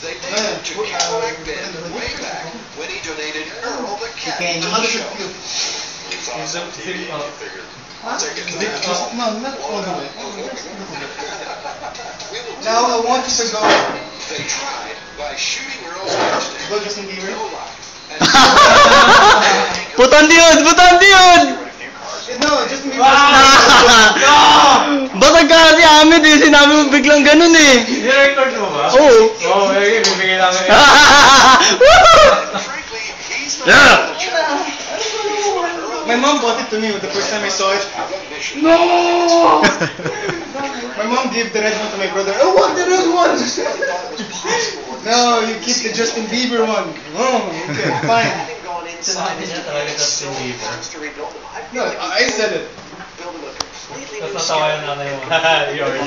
They dated to Cadillac Ben way back when he donated Earl the cat to the show. He's up to him. No, not all the way. Now I want you to go. They tried by shooting Earl's head. Go Justin Bieber. Butante yun! No, Justin Bieber. Batag ka kasi Amit eh, sinabi mo biglang ganun eh. Nirecord mo ba? Oo. Oo, bibigay namin. Yeah! My mom bought it to me the first time I saw it. No! My mom gave the red one to my brother. Oh, what the red one? No, you keep the Justin Bieber one. Oh, okay, fine. Sinabi niya talaga Justin Bieber. No, I said it. Tapos natawa yung nanay mo. Yours.